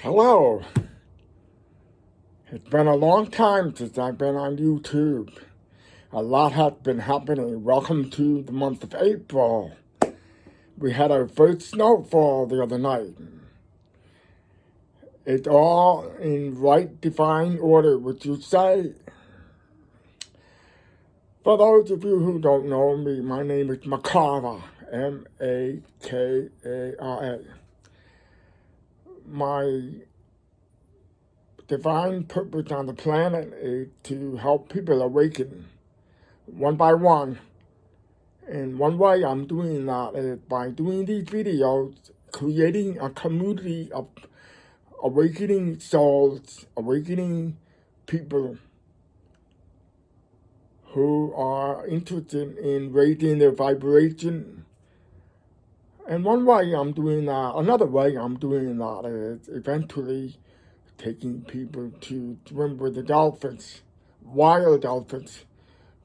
Hello. It's been a long time since I've been on YouTube. A lot has been happening. Welcome to the month of April. We had our first snowfall the other night. It's all in right divine order, would you say? For those of you who don't know me, my name is Makara, M-A-K-A-R-A. My divine purpose on the planet is to help people awaken one by one. And one way I'm doing that is by doing these videos, creating a community of awakening souls, awakening people who are interested in raising their vibration. And one way I'm doing that, another way I'm doing that is eventually taking people to swim with the dolphins, wild dolphins,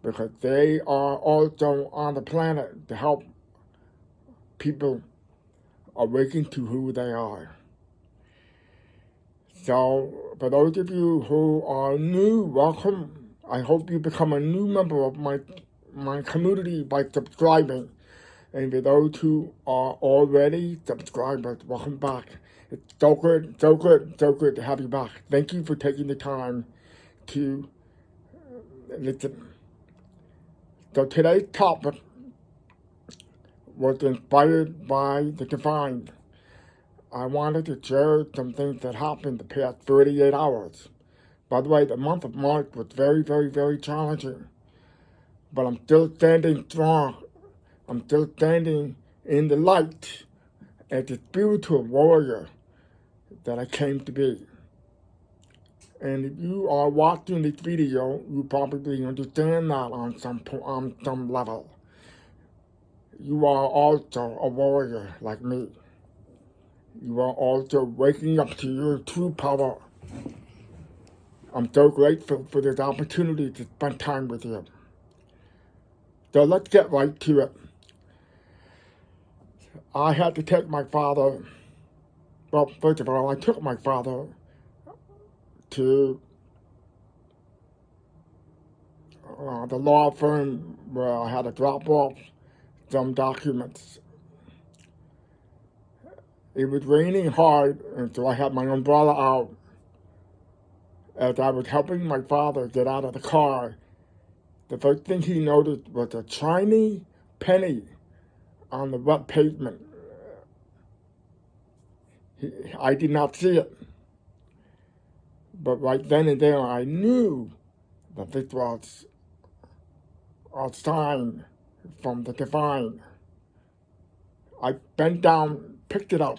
because they are also on the planet to help people awaken to who they are. So, for those of you who are new, welcome. I hope you become a new member of my community by subscribing. And for those who are already subscribers, welcome back. It's so good, so good, so good to have you back. Thank you for taking the time to listen. So today's topic was inspired by the divine. I wanted to share some things that happened the past 38 hours. By the way, the month of March was very, very, very challenging. But I'm still standing strong. I'm still standing in the light as a spiritual warrior that I came to be. And if you are watching this video, you probably understand that on some level. You are also a warrior like me. You are also waking up to your true power. I'm so grateful for this opportunity to spend time with you. So let's get right to it. I had to take my father, well, first of all, I took my father to the law firm where I had to drop off some documents. It was raining hard, and so I had my umbrella out. As I was helping my father get out of the car, the first thing he noticed was a shiny penny on the wet pavement. I did not see it. But right then and there, I knew that this was a sign from the divine. I bent down, picked it up,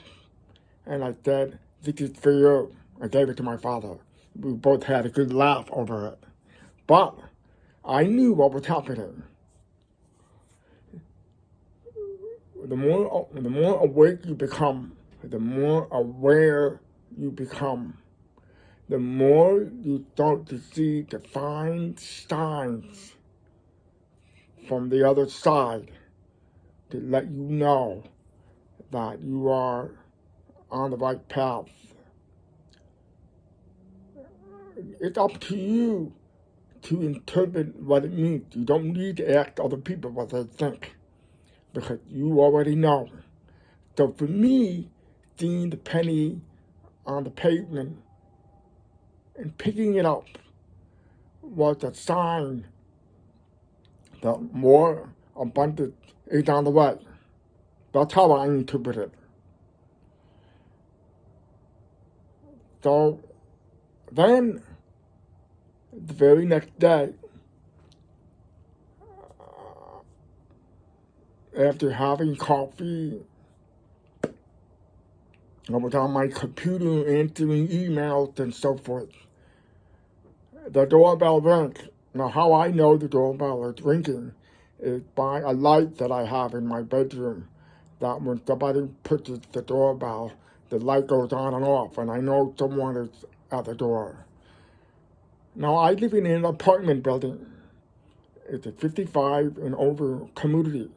and I said, "This is for you." I gave it to my father. We both had a good laugh over it. But I knew what was happening. The more awake you become, the more aware you become, the more you start to see divine signs from the other side to let you know that you are on the right path. It's up to you to interpret what it means. You don't need to ask other people what they think, because you already know. So for me, seeing the penny on the pavement and picking it up was a sign that more abundance is on the way. That's how I interpret it. So then, the very next day, after having coffee, I was on my computer answering emails and so forth. The doorbell rang. Now, how I know the doorbell is ringing is by a light that I have in my bedroom, that when somebody pushes the doorbell, the light goes on and off, and I know someone is at the door. Now, I live in an apartment building. It's a 55 and over community.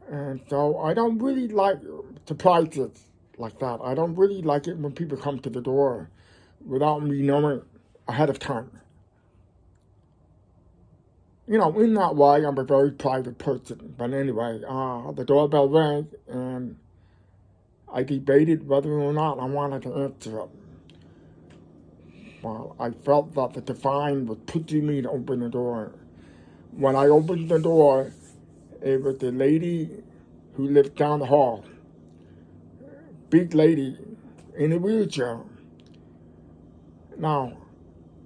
And so I don't really like surprises. like that. I don't really like it when people come to the door without me knowing ahead of time. You know, in that way, I'm a very private person. But anyway, the doorbell rang, and I debated whether or not I wanted to answer it. Well, I felt that the divine was pushing me to open the door. When I opened the door, it was the lady who lived down the hall. Big lady in a wheelchair. Now,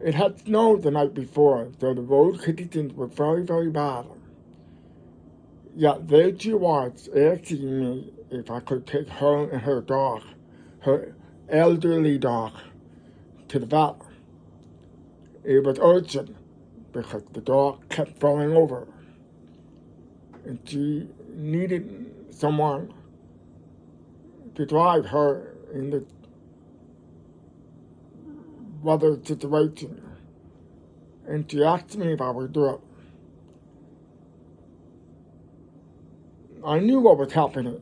it had snowed the night before, so the road conditions were very, very bad. Yet there she was, asking me if I could take her and her dog, her elderly dog, to the vet. It was urgent because the dog kept falling over, and she needed someone to drive her in the weather situation. And she asked me if I would do it. I knew what was happening.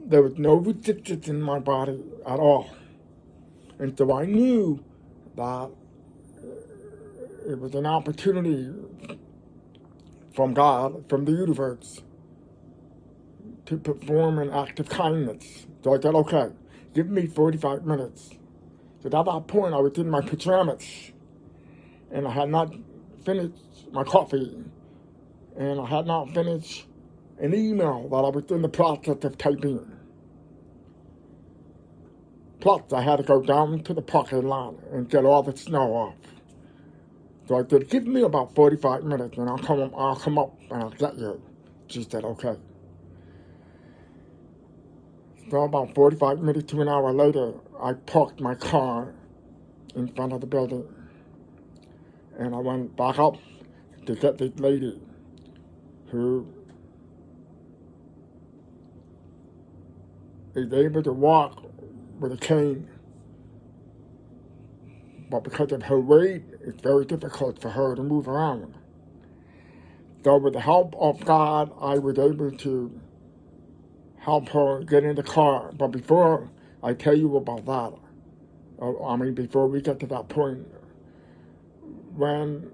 There was no resistance in my body at all. And so I knew that it was an opportunity from God, from the universe, to perform an act of kindness. So I said, okay, give me 45 minutes. So at that point, I was in my pajamas, and I had not finished my coffee, and I had not finished an email that I was in the process of typing. Plus, I had to go down to the parking lot and get all the snow off. So I said, give me about 45 minutes, and I'll come up and I'll get you. She said, okay. So about 45 minutes to an hour later, I parked my car in front of the building. And I went back up to get this lady who is able to walk with a cane. But because of her weight, it's very difficult for her to move around. So with the help of God, I was able to help her get in the car. But before I tell you about that, before we get to that point, when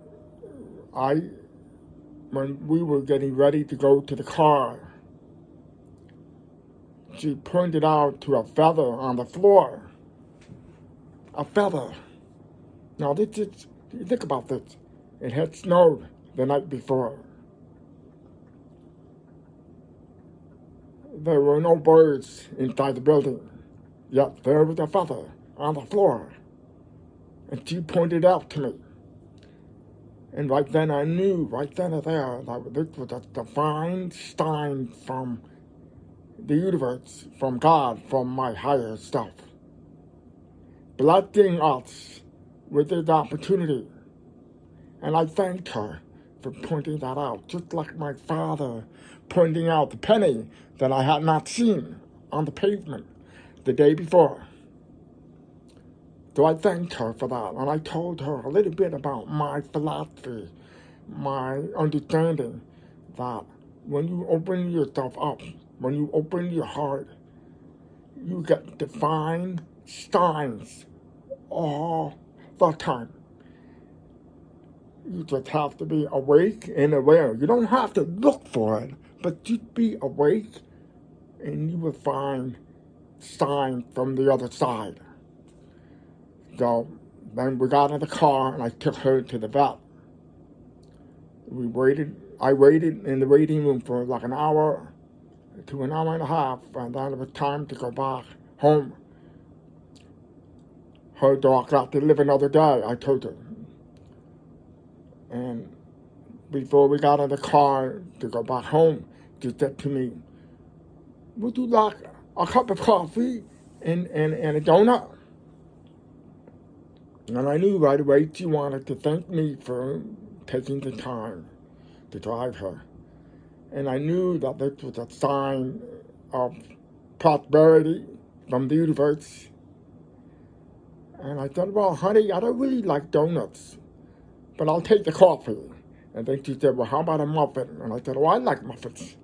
we were getting ready to go to the car, she pointed out to a feather on the floor. A feather. Now, think about this. It had snowed the night before. There were no birds inside the building, yet there was a feather on the floor. And she pointed out to me. And right then I knew, right then and there, that this was a divine sign from the universe, from God, from my higher self, blessing us with this opportunity. And I thanked her for pointing that out, just like my father pointing out the penny that I had not seen on the pavement the day before. So I thanked her for that, and I told her a little bit about my philosophy, my understanding that when you open yourself up, when you open your heart, you get divine signs all the time. You just have to be awake and aware. You don't have to look for it, but just be awake, and you will find signs from the other side. So then we got in the car, and I took her to the vet. I waited in the waiting room for like an hour to an hour and a half, and then it was time to go back home. Her dog got to live another day, I told her. And before we got in the car to go back home, she said to me, would you like a cup of coffee and a donut? And I knew right away she wanted to thank me for taking the time to drive her. And I knew that this was a sign of prosperity from the universe. And I said, well, honey, I don't really like donuts, but I'll take the coffee. And then she said, well, how about a muffin? And I said, oh, I like muffins.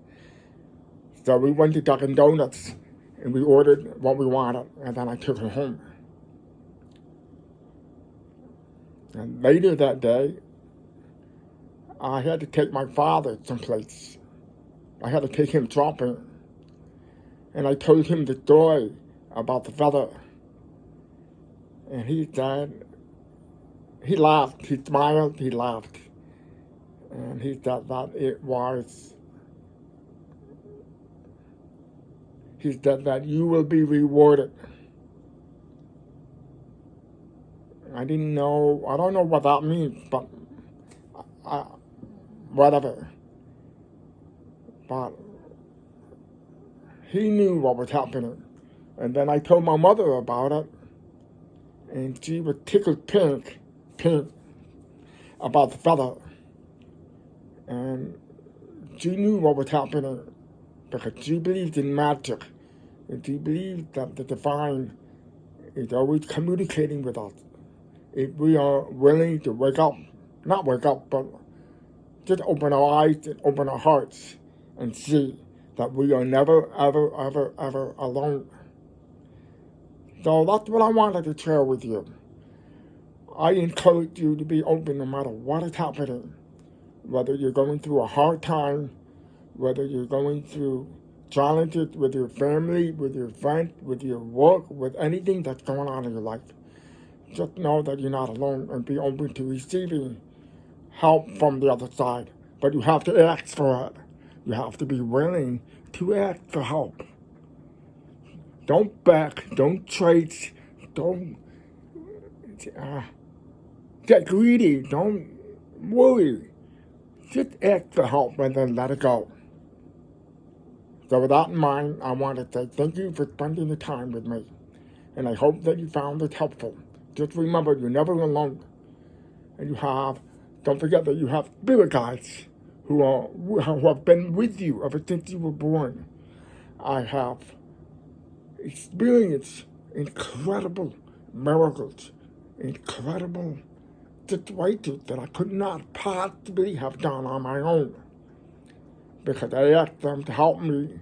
So we went to Dunkin' Donuts and we ordered what we wanted, and then I took her home. And later that day, I had to take my father someplace. I had to take him shopping. And I told him the story about the feather. And he said, he laughed, he smiled, he laughed. And he said that it was, he said that you will be rewarded. I don't know what that means, but whatever. But he knew what was happening. And then I told my mother about it, and she was tickled pink about the feather. And she knew what was happening because she believed in magic. And she believed that the divine is always communicating with us. If we are willing to not wake up, but just open our eyes and open our hearts and see that we are never, ever, ever, ever alone. So that's what I wanted to share with you. I encourage you to be open no matter what is happening. Whether you're going through a hard time, whether you're going through challenges with your family, with your friends, with your work, with anything that's going on in your life. Just know that you're not alone and be open to receiving help from the other side. But you have to ask for it. You have to be willing to ask for help. Don't beg, don't trade, don't get greedy, don't worry. Just ask for help and then let it go. So with that in mind, I want to say thank you for spending the time with me. And I hope that you found it helpful. Just remember, you're never alone. And don't forget that you have spirit guides who have been with you ever since you were born. I have experienced incredible miracles, incredible situations that I could not possibly have done on my own. Because I asked them to help me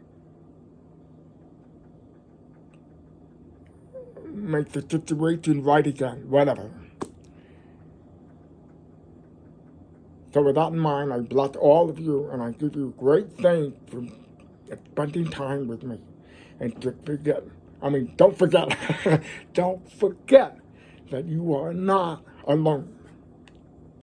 make the situation right again, whatever. So with that in mind, I bless all of you, and I give you great thanks for spending time with me. And don't forget that you are not alone.